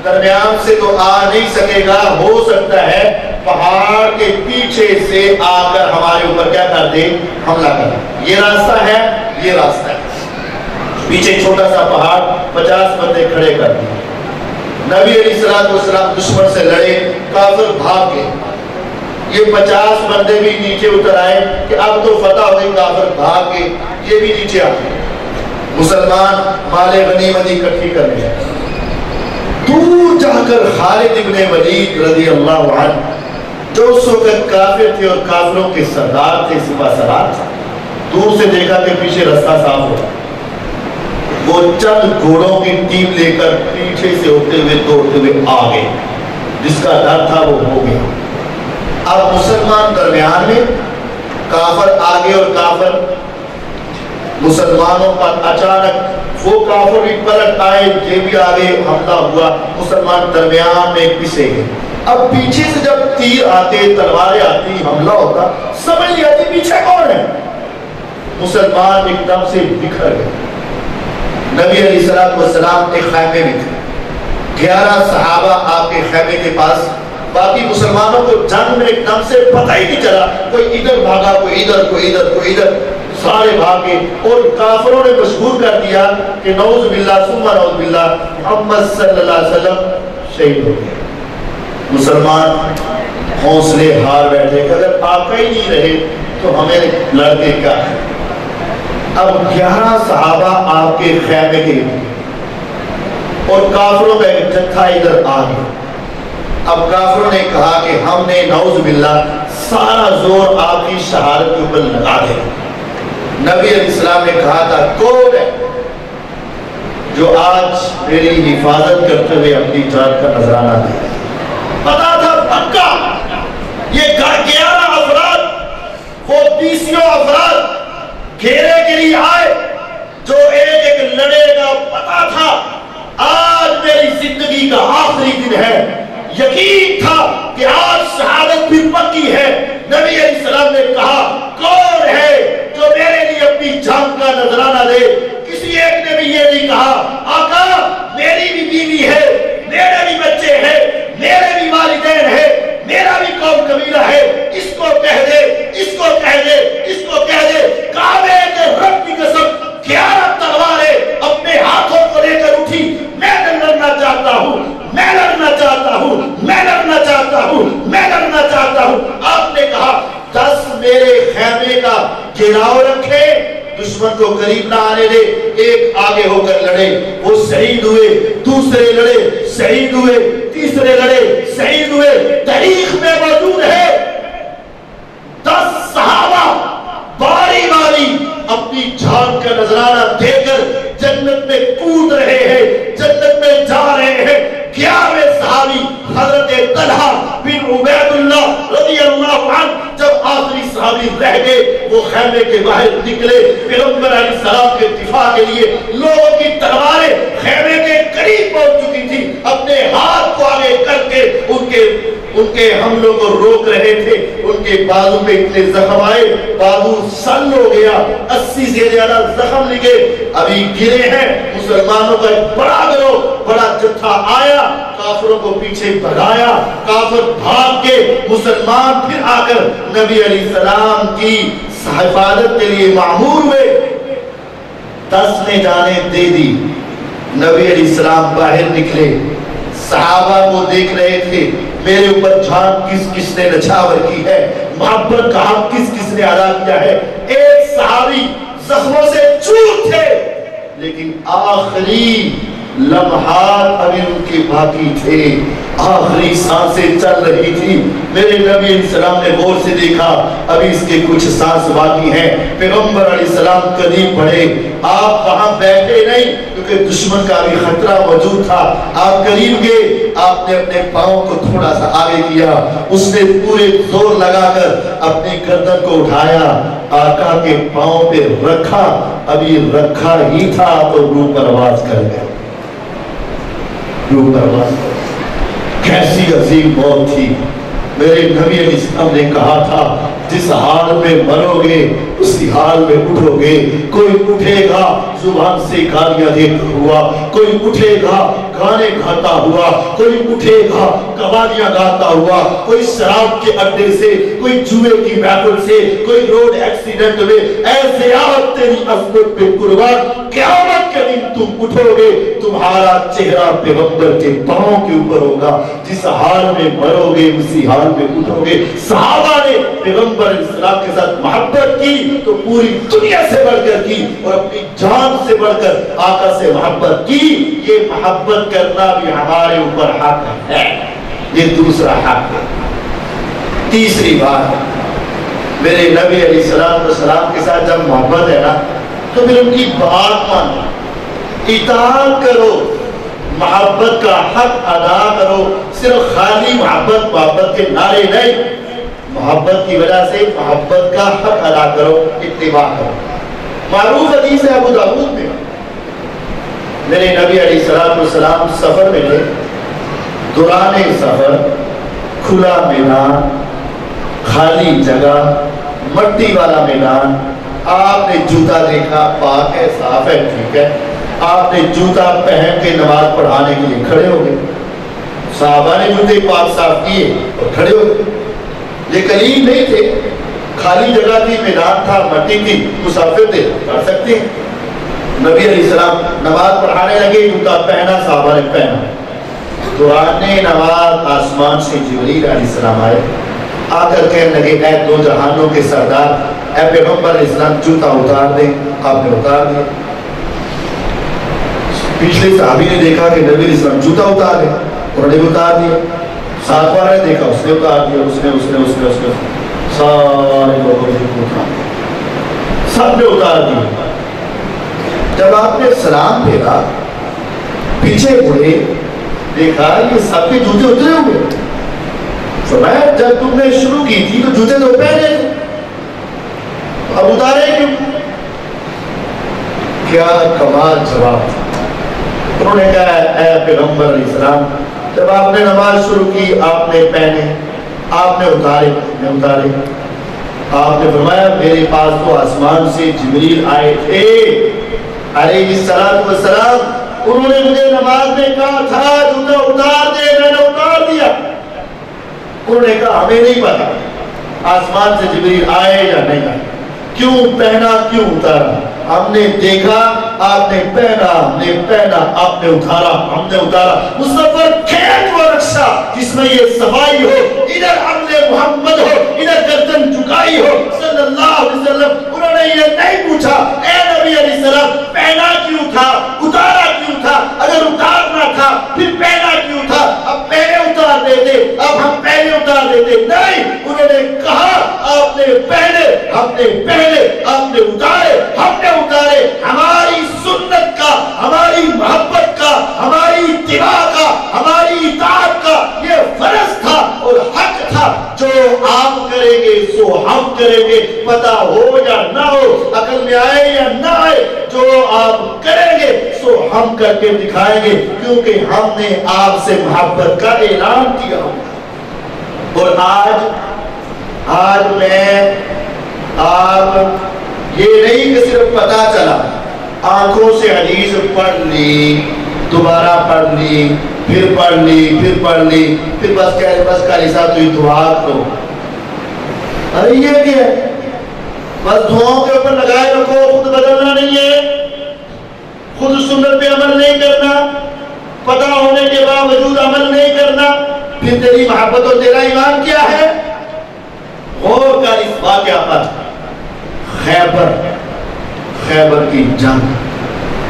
درمیان سے تو آ نہیں سکے گا، ہو سکتا ہے پہاڑ کے پیچھے سے آ کر ہمارے اوپر کیا کر دے، حملہ کر دے۔ یہ راستہ ہے، یہ راستہ ہے، پیچھے چھوٹا سا پہاڑ، 50 بندے کھڑے کر دیے۔ نبی علیہ السلام دشمن سے لڑے، کافر بھاگ گئے۔ یہ 50 بندے بھی نیچے اتر آئے کہ اب تو فتح ہو گئی، کافر بھاگ گئے، یہ بھی نیچے آ گئے۔ مسلمان مال غنیمت اکٹھی کرنے لگے۔ دور جا کر خالد ابن ولید رضی اللہ عنہ، جو اس وقت کافر تھے اور کافروں کے سردار تھے، سپہ سالار تھا، دور سے دیکھا کہ پیچھے رستہ صاف ہو، وہ چند گھوڑوں کی ٹیم لے کر پیچھے سے ہوتے ہوئے دوڑتے ہوئے آ گئے، جس کا ڈر تھا وہ ہو گیا۔ اب مسلمان درمیان میں، کافر آگے اور کافر مسلمانوں پر اچانک وہ کافر بھی پلٹ آئے، یہ بھی آگے حملہ ہوا، مسلمان درمیان میں پسے گئے۔ اب پیچھے سے جب تیر آتے، تلواریں آتی، حملہ ہوتا، سمجھ نہیں آتی پیچھے کون ہے، مسلمان ایک دم سے بکھر گئے۔ نبی علیہ السلام ایک خیمے میں تھے، 11 صحابہ آپ کے خیمے کے پاس، باقی مسلمانوں کو جنگ میں ایک دم سے پتہ ہی نہیں چلا، کوئی ادھر بھاگا، کوئی ادھر، کوئی ادھر، کوئی ادھر، سارے بھاگے، اور کافروں نے مشہور کر دیا کہ نعوذ باللہ ثم نعوذ باللہ محمد صلی اللہ علیہ وسلم شہید ہو گئے۔ مسلمان حوصلے ہار بیٹھے کہ اگر آقا ہی نہیں رہے تو ہمیں لڑتے کیا ہے۔ اب 11 صحابہ آپ کے خیمے کے اور کافروں کا ایک جتھا ادھر آ گیا۔ اب کافروں نے کہا کہ ہم نے نعوذ باللہ سارا زور آپ کی شہادت کے اوپر لگا دے۔ نبی علیہ السلام نے کہا تھا کون ہے جو آج میری حفاظت کرتے ہوئے اپنی جان کا نذرانہ دے۔ پتا تھا پکا یہ 11 افراد وہ 20 افراد گھیرے کے لیے آئے، جو ایک ایک لڑے گا، پتا تھا آج میری زندگی کا آخری دن ہے، یقین تھا کہ آج شہادت بھی پکی ہے۔ نبی علیہ السلام نے کہا کون ہے جو میرے لیے اپنی جان کا نذرانہ دے؟ کسی ایک نے بھی یہ نہیں کہا آقا میری بھی بیوی ہے، میرے بھی بچے ہیں، میرے بھی والدین ہیں، میرا بھی قوم قبیلہ ہے، اس کو کہہ دے، اس کو کہہ دے، اس کو کہہ دے۔ کعبے کے رب کی قسم 11 تلواریں اپنے ہاتھوں کو لے کر اٹھی، میں لڑنا چاہتا ہوں، میں لڑنا چاہتا ہوں، میں لڑنا چاہتا ہوں، میں لڑنا چاہتا ہوں۔ آپ نے کہا 10 میرے خیمے کا گھیراؤ رکھے، دشمن کو قریب نہ آنے دے، ایک آگے ہو کر لڑے، وہ شہید ہوئے، دوسرے لڑے شہید ہوئے، تیسرے لڑے شہید ہوئے۔ تاریخ میں موجود ہے 10 صحابہ باری باری اپنی جان کا نذرانہ دے کر جنت میں کود رہے ہیں، جنت میں جا رہے ہیں۔ 11ویں صحابی حضرت طلحہ بن عبید اللہ رضی اللہ عنہ جب آخری صحابی رہ گئے، وہ خیمے کے باہر نکلے، پیغمبر علیہ السلام کے دفاع کے لیے لوگوں کی تلواریں خیمے کے قریب پہنچ چکی تھی، اپنے ہاتھ کو آگے کر کے ان کے حملوں کو روک رہے تھے۔ ان کے بازو پہ اتنے زخم آئے، بازو سن ہو گیا، 80 سے زیادہ زخم لگے، ابھی گرے ہیں۔ مسلمانوں کا ایک بڑا گروہ، بڑا جتھا آیا، کافروں کو پیچھے بھگایا، کافر بھاگ کے مسلمان پھر آ کر نبی علیہ السلام کی حفاظت کے لیے معمور ہوئے، 10 نے جانیں دے دی۔ نبی علیہ السلام باہر نکلے، صحابہ کو دیکھ رہے تھے، میرے اوپر جان کس کس نے نچھاور کی ہے، محبت کا حق کس کس نے ادا کیا ہے۔ ایک صحابی زخموں سے چور تھے، لیکن آخری لمحات ابھی ان کے باقی تھے، آخری سانسیں چل رہی تھی۔ میرے نبی علیہ السلام نے غور سے دیکھا، ابھی اس کے کچھ سانس باقی ہیں۔ پیغمبر علیہ السلام قریب بڑھے، آپ وہاں بیٹھے نہیں کیونکہ دشمن کا بھی خطرہ موجود تھا، آپ قریب گئے، آپ نے اپنے پاؤں کو تھوڑا سا آگے کیا، اس نے پورے زور لگا کر اپنی گردن کو اٹھایا، آقا کے پاؤں پہ رکھا، ابھی رکھا ہی تھا تو روح پرواز کر گیا۔ روح پرواز کر گیا۔ کیسی عظیم موت تھی۔ میرے نبی علیہ السلام نے کہا تھا، جس حال میں مرو گے اسی حال میں اٹھو گے۔ کوئی اٹھے گا زبان سے گالیاں دیتا ہوا، کوئی اٹھے گا گانے گاتا ہوا، کوئی اٹھے گا قوالیاں گاتا ہوا، کوئی شراب کے اڈے سے، کوئی جوئے کی محفل سے، کوئی روڈ ایکسیڈنٹ میں۔ ایسے آج تیری عظمت پہ قربان، قیامت کے دن تم اٹھو گے، تمہارا چہرہ پیغمبر کے پاؤں کے اوپر ہوگا۔ جس حال میں مرو گے اسی حال میں اٹھو گے۔ صحابہ نے پیغمبر علیہ السلام کے ساتھ محبت کی تو پوری دنیا سے بڑھ کر کی، اور اپنی جان سے بڑھ کر آقا سے محبت کی۔ یہ محبت کرنا بھی ہمارے اوپر حق ہے، یہ دوسرا حق ہے۔ تیسری بات، میرے نبی علیہ السلام کے ساتھ جب محبت ہے نا تو پھر ان کی بات مانو، اطاعت کرو، محبت کا حق ادا کرو۔ صرف خالی محبت کے نعرے نہیں، محبت کی وجہ سے محبت کا حق ادا کرو، اتباع کرو۔ معروف حدیث ہے ابو داؤد میں، میرے نبی علیہ السلام سفر میں تھے، دوران سفر کھلا میدان، خالی جگہ، مٹی والا میدان، آپ نے جوتا دیکھا، پاک ہے، صاف ہے، ٹھیک ہے، آپ نے جوتا پہن کے نماز پڑھانے کے لیے کھڑے ہو گئے۔ صحابہ نے جوتے پاک صاف کیے اور کھڑے ہو گئے۔ یہ قریب نہیں تھے، خالی جگہ تھی، میدان تھا، مٹی تھی، مسافر تھے، پڑھ سکتے ہیں۔ نبی علیہ السلام نماز پڑھانے لگے، جوتا پہنا، صحابہ نے پہنا۔ دوران نماز آسمان سے جبریل علیہ السلام آئے، آ کر کہنے لگے، اے دو جہانوں کے سردار، اے پیغمبر علیہ السلام جوتا اتار دیں۔ آپ نے اتار دیا۔ پچھلے صحابی نے دیکھا کہ نبی علیہ السلام جوتا اتار دیں، انہوں نے بھی اتار دیا۔ ساتھ والے نے دیکھا، اس نے اتار دیا، اس نے سارے لوگوں نے اتار دیا، سب نے اتار دیا۔ جب آپ نے سلام پھیرا، پیچھے مڑے، دیکھا یہ سب کے جوتے اترے ہوئے۔ فرمایا جب تم نے شروع کی تھی تو جوتے تو پہنے تھے، اب اتارے کیوں؟ کیا کمال جواب تھا۔ انہوں نے کہا، اے پیغمبر علیہ السلام، جب آپ نے نماز شروع کی آپ نے پہنے، آپ نے اتارے، میں اتارے۔ آپ نے فرمایا میرے پاس تو آسمان سے جبریل آئے تھے علیہ السلام، انہوں نے مجھے نماز میں کہا تھا جوتا اتار دے، میں نے اتار دیا۔ انہوں نے کہا ہمیں نہیں پتا آسمان سے جبریل آئے یا نہیں آئے، کیوں پہنا کیوں اتارا، ہم نے دیکھا آپ نے پہنا، ہم نے پہنا، آپ نے اتارا، ہم نے اتارا۔ مصطفی کھیت و رکشہ جس میں یہ صفائی ہو، ادھر عمل محمد ہو، ادھر گردن جھکائی ہو صلی اللہ علیہ وسلم۔ انہوں نے یہ نہیں پوچھا اے نبی علیہ السلام پہنا کیوں تھا، اتارا کیوں تھا، اگر اتارنا تھا پھر پہنا کیوں تھا، اب پہلے اتار دیتے، اب ہم پہلے اتار دیتے۔ نہیں، انہوں نے کہا آپ نے پہلے، ہم نے پہلے، آپ نے اتارے، ہم نے اتارے۔ ہماری سنت کا، ہماری محبت کا، ہماری اتباع کا، ہماری اطاعت کا یہ فرض تھا اور حق تھا۔ جو آپ کریں گے سو ہم کریں گے، پتہ ہو یا نہ ہو، عقل میں آئے یا نہ آئے، جو آپ کریں گے سو ہم کر کے دکھائیں گے، کیونکہ ہم نے آپ سے محبت کا اعلان کیا۔ اور آج میں آپ یہ نہیں کہ صرف پتہ چلا، آنکھوں سے حدیث پڑھ لی، دوبارہ پڑھ لی، پھر پڑھ لی، پھر پڑھ لی، پھر بس کہہ رہے بس قاری صاحب تو دعا کرو۔ ارے یہ کیا ہے؟ بس دعاؤں کے اوپر لگائے رکھو، خود بدلنا نہیں ہے، خود سنت پہ عمل نہیں کرنا، پتہ ہونے کے باوجود عمل نہیں کرنا، پھر تیری محبت اور تیرا ایمان کیا ہے؟ غور کر اس واقعہ پر۔ خیبر کی جنگ،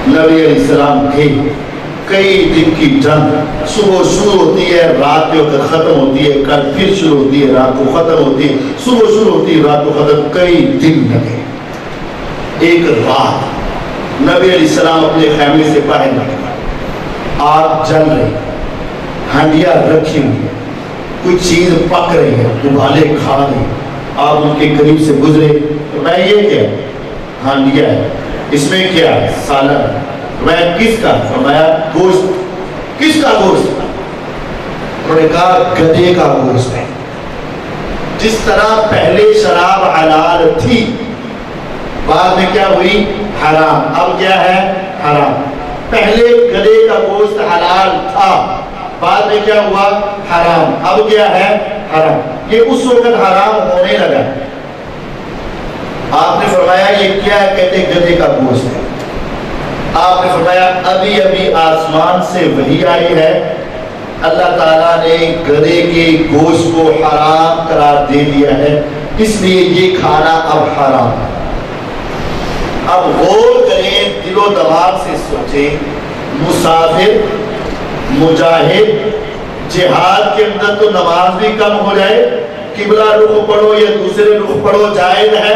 نبی علیہ السلام تھے، کئی دن کی جنگ، صبح شروع ہوتی ہے رات کے وقت ختم ہوتی ہے، کل پھر شروع ہوتی ہے رات کو ختم ہوتی ہے، صبح شروع ہوتی ہے رات کو ختم، کئی دن لگے۔ ایک رات نبی علیہ السلام اپنے خیمے سے باہر نکلے، آگ جل رہی، ہانڈیاں رکھی ہوئی، کوئی چیز پک رہی ہے، ابالے کھا رہی، آپ ان کے قریب سے گزرے، میں یہ کیا ہانڈیا ہے، اس میں کیا ہے؟ سالن۔ میں کس کا؟ فرمایا گوشت۔ کس کا گوشت؟ انہوں نے کہا گدھے کا گوشت ہے۔ جس طرح پہلے شراب حلال تھی، بعد میں کیا ہوئی؟ حرام۔ اب کیا ہے؟ حرام۔ پہلے گدھے کا گوشت حلال تھا، بعد میں کیا ہوا؟ حرام۔ اب کیا ہے؟ حرام۔ یہ اس وقت حرام ہونے لگا۔ آپ نے فرمایا یہ کیا ہے؟ کہتے گدھے کا گوشت ہے۔ آپ نے فرمایا ابھی ابھی آسمان سے وحی آئی ہے، اللہ تعالیٰ نے گدھے کے گوشت کو حرام قرار دے دیا ہے، اس لیے یہ کھانا اب حرام ہے۔ اب غور کریں، دل و دماغ سے سوچیں، مسافر، مجاہد، جہاد کے اندر تو نماز بھی کم ہو جائے، قبلہ رخ پڑھو یا دوسرے رخ پڑھو جائز ہے،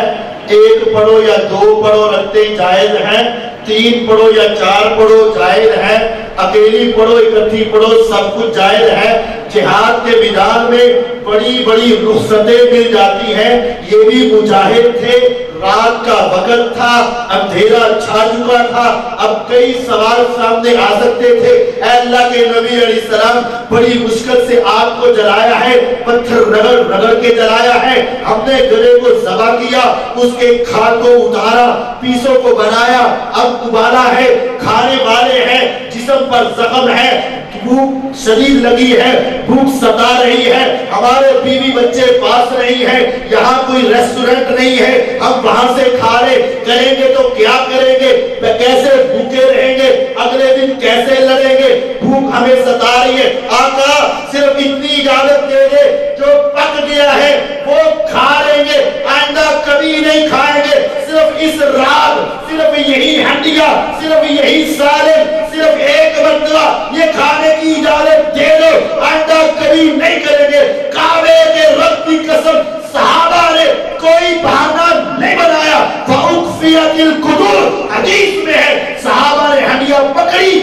ایک پڑھو یا دو پڑھو رکھتے جائز ہیں، تین پڑھو یا چار پڑھو جائز ہے، اکیلی پڑھو اکٹھی پڑھو سب کچھ جائز ہے۔ جہاد کے میدان میں بڑی بڑی رخصتیں مل جاتی ہیں۔ یہ بھی مجاہد تھے، رات کا وقت تھا، اندھیرا چھا چکا تھا، اب کئی سوال سامنے آ سکتے تھے۔ اے اللہ کے نبی علیہ السلام، بڑی مشکل سے آگ کو جلایا ہے، پتھر رگڑ رگڑ کے جلایا ہے، ہم نے گلے کو ذبح کیا، اس کے کھال کو اتارا، پیسوں کو بنایا، اب ابالا ہے، کھانے والے ہیں، جسم پر زخم ہے، بھوک شدید لگی ہے، بھوک ستا رہی ہے، ہمارے بیوی بچے پاس نہیں ہیں، یہاں کوئی ریسٹورنٹ نہیں ہے، ہم وہاں سے کھا لے، کریں گے تو کیا کریں گے، کیسے بھوکے رہیں گے، اگلے دن کیسے لڑیں گے، بھوک ہمیں ستا رہی ہے۔ آقا صرف اتنی اجازت دے دے، جو پک گیا ہے وہ کھا لیں گے، آئندہ کبھی نہیں کھائیں گے، صرف اس رات، صرف یہی ہنڈیا، صرف یہی سالن، صرف ایک مرتبہ یہ کھانے کی اجازت دے دو، آئندہ کبھی نہیں کریں گے۔ کعبے کے رب کی قسم، صحابہ نے کوئی بہانہ نہیں بنایا۔ فَأُخْفِيَتِ الْقُدُورُ حدیث میں ہے، صحابہ نے ہنڈیا پکڑی،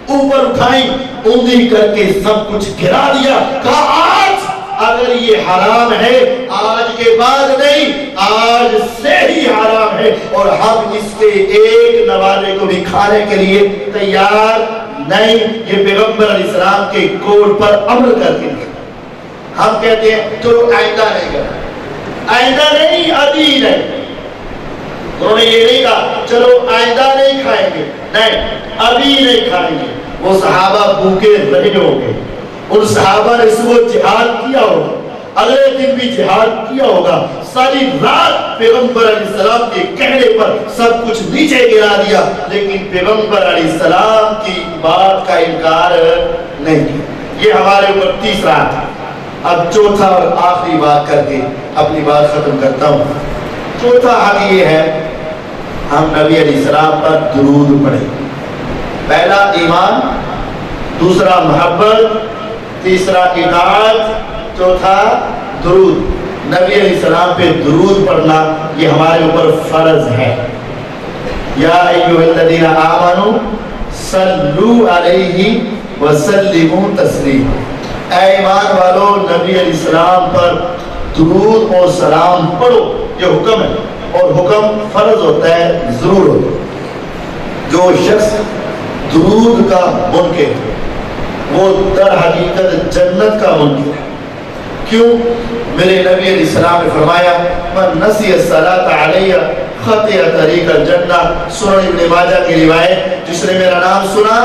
اوپر اٹھائی، اوندھی کر کے سب کچھ گرا دیا، کہا آج اگر یہ حرام ہے، آج کے بعد نہیں، آج سے ہی حرام ہے، اور ہم اس کے ایک نوالے کو بھی کھانے کے لیے تیار نہیں۔ یہ پیغمبر علیہ السلام کے کوڈ پر عمل کر کے ہم کہتے ہیں چلو آئندہ نہیں کرنا، آئندہ نہیں، ابھی نہیں۔ انہوں نے یہ نہیں کہا چلو آئندہ نہیں کھائیں گے، نہیں ابھی نہیں کھائیں گے۔ وہ صحابہ بھوکے رہے ہوں گے، ان صحابہ نے صبح جہاد کیا ہوگا، اگلے دن بھی جہاد کیا ہوگا، ساری رات پیغمبر علیہ السلام کے کہنے پر سب کچھ نیچے گرا دیا، لیکن پیغمبر علیہ السلام کی بات کا انکار نہیں کیا۔ یہ ہمارے اوپر تیسرا تھا۔ اب چوتھا اور آخری بات کر کے اپنی بات ختم کرتا ہوں۔ چوتھا حق یہ ہے، ہم نبی علیہ السلام پر درود پڑھیں۔ پہلا ایمان، دوسرا محبت، تیسرا اطاعت، چوتھا درود۔ نبی علیہ السلام پہ درود پڑھنا یہ ہمارے اوپر فرض ہے۔ یا ایھا الذین آمنوا صلوا علیہ وسلموا تسلیما، اے ایمان والو نبی علیہ السلام پر درود اور سلام پڑھو۔ یہ حکم ہے، اور حکم فرض ہوتا ہے، ضرور ہوتا ہے۔ جو شخص درود کا منکر ہے وہ در حقیقت جنت کا منکر ہے۔ کیوں؟ میرے نبی علیہ السلام نے فرمایا من نسی الصلاۃ علیہ خطئ طریق الجنہ، سنن ابن ماجہ کی روایت، جس نے میرا نام سنا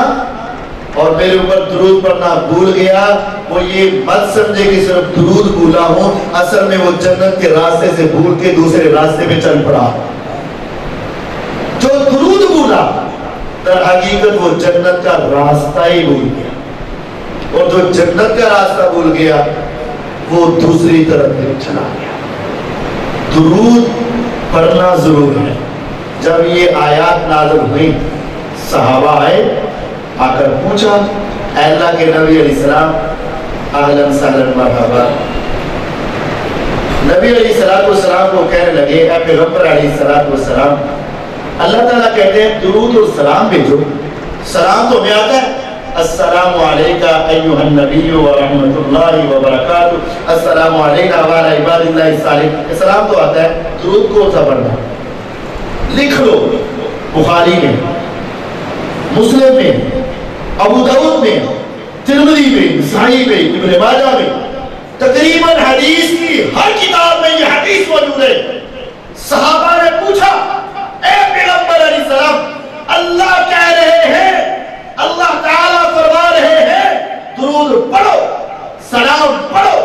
اور میرے اوپر درود پڑھنا بھول گیا، وہ یہ مت سمجھے کہ صرف درود بھولا ہوں، اصل میں وہ جنت کے راستے سے بھول کے دوسرے راستے پہ چل پڑا۔ جو درود بھولا در حقیقت وہ جنت کا راستہ ہی بھول گیا، اور جو جنت کا راستہ بھول گیا وہ دوسری طرف پہ چلا گیا۔ درود پڑھنا ضرور ہے۔ جب یہ آیات نازل ہوئی صحابہ آئے، آ کر پوچھا اے اللہ کے نبی علیہ السلام اہلا سہلا مرحبا۔ نبی علیہ السلام کو کہنے لگے اے پیغمبر علیہ السلام، اللہ تعالیٰ کہتے ہیں درود و سلام بھیجو، سلام تو ہمیں آتا ہے، السلام علیکہ ایہا النبی ورحمۃ اللہ وبرکاتہ، السلام علیکہ وعلی عباد اللہ الصالحین، سلام تو آتا ہے، درود کو تھا پڑھنا۔ لکھ لو بخاری میں، مسلم میں، ابو داؤد میں، ترمذی میں، نسائی میں، ابن ماجہ میں، تقریباً حدیث کی ہر کتاب میں یہ حدیث موجود ہے۔ صحابہ نے پوچھا اے پیغمبر علیہ السلام، اللہ کہہ رہے ہیں، اللہ تعالیٰ فرما رہے ہیں درود پڑھو، سلام پڑھو،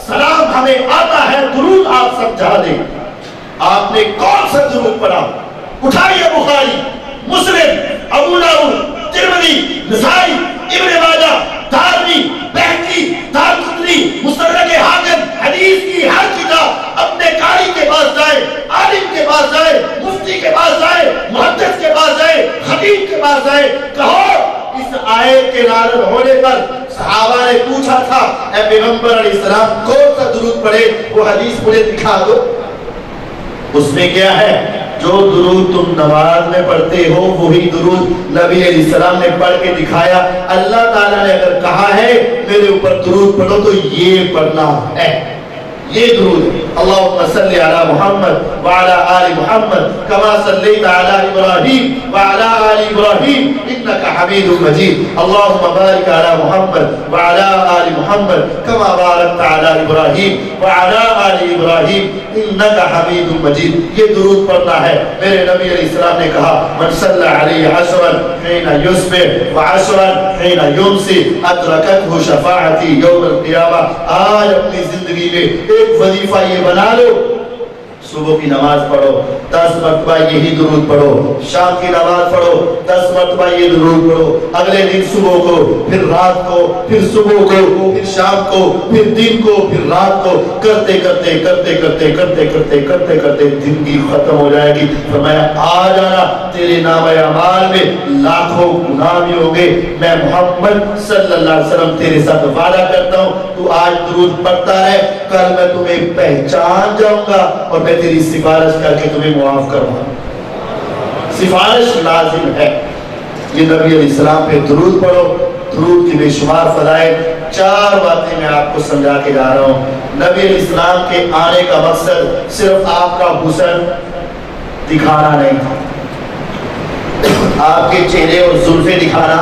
سلام ہمیں آتا ہے، درود آپ سمجھا دیں۔ آپ نے کون سا درود پڑھا؟ اٹھائیے بخاری، مسلم، ابو داؤد، ترمذی، نسائی، ابن ماجہ، دارمی، بہقی، دارقطنی، مستدرک حاکم، حدیث کی ہر کتاب اپنے قاری کے پاس جائے، عالم کے پاس جائے، مفتی کے پاس جائے، محدث کے پاس جائے، خطیب کے پاس جائے، کہو اس آیت کے نازل ہونے پر صحابہ نے پوچھا تھا اے پیغمبر علیہ السلام کون سا درود پڑھے، وہ حدیث مجھے دکھا دو۔ اس میں کیا ہے؟ جو درود تم نماز میں پڑھتے ہو وہی درود نبی علیہ السلام نے پڑھ کے دکھایا۔ اللہ تعالیٰ نے اگر کہا ہے میرے اوپر درود پڑھو تو یہ پڑھنا ہے، یہ درود ہے۔ اللہم صلی علی محمد وعلی آل محمد کما صلیت علی ابراہیم وعلی آل ابراہیم انکا حمید مجید۔ اللہم بارک علی محمد وعلی آل محمد کما بارکت علی ابراہیم وعلی آل ابراہیم انکا حمید مجید۔ یہ درود پڑھنا ہے۔ میرے نبی علیہ السلام نے کہا من صلی علیہ عشرا حین یصبح وعشرا حین یمسی ادرکتہ شفاعتی یوم القیامہ۔ آج اپنی زندگی میں ایک وظیفہ یہ بنا لو، صبح کی نماز پڑھو 10 مرتبہ یہی درود پڑھو، شام کی نماز پڑھو 10 مرتبہ یہ درود پڑھو، اگلے دن صبح کو، پھر رات کو، پھر صبح کو، پھر شام کو، پھر دن کو، پھر رات کو، کرتے کرتے کرتے کرتے کرتے کرتے کرتے کرتے زندگی ختم ہو جائے گی۔ فرمایا آ جانا تیرے نام اعمال میں لاکھوں گناہ بھی ہوں گے، میں محمد صلی اللہ علیہ وسلم تیرے ساتھ وعدہ کرتا ہوں تو آج درود پڑھتا رہے، کل میں تمہیں پہچان جاؤں گا اور میں تیری سفارش کر کے تمہیں معاف کروں گا۔ سفارش لازم ہے۔ یہ نبی علیہ السلام پہ درود پڑھو، درود کی بے شمار فضائل۔ 4 باتیں میں آپ کو سمجھا کے جا رہا ہوں۔ نبی علیہ السلام کے آنے کا مقصد صرف آپ کا حسن دکھانا نہیں تھا، آپ کے چہرے اور زلفیں دکھانا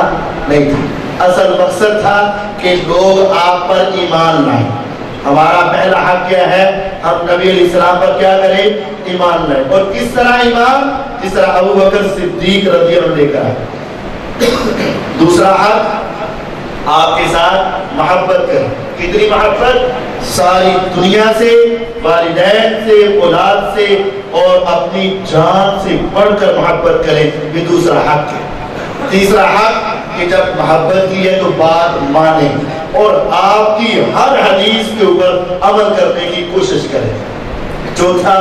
نہیں تھا، اصل مقصد تھا کہ لوگ آپ پر ایمان لائیں۔ ہمارا پہلا حق کیا ہے؟ ہم نبی علیہ السلام پر کیا کریں؟ ایمان لائیں۔ اور کس طرح ایمان؟ جس طرح ابو بکر صدیق رضی اللہ عنہ نے کہا۔ دوسرا حق آپ کے ساتھ محبت کریں۔ کتنی محبت؟ ساری دنیا سے، والدین سے، اولاد سے اور اپنی جان سے بڑھ کر محبت کریں، یہ دوسرا حق ہے۔ تیسرا حق کہ جب محبت کی ہے تو بات مانیں اور آپ کی ہر حدیث کے اوپر عمل کرنے کی کوشش کریں۔ چوتھا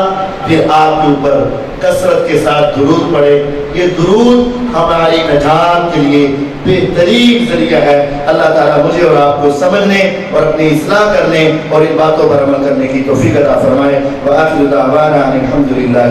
پھر آپ کے اوپر کثرت کے ساتھ درود پڑھے۔ یہ درود ہماری نجات کے لیے بہترین ذریعہ ہے۔ اللہ تعالیٰ مجھے اور آپ کو سمجھنے اور اپنی اصلاح کرنے اور ان باتوں پر عمل کرنے کی توفیق عطا فرمائے۔ وآخر دعوانا الحمدللہ۔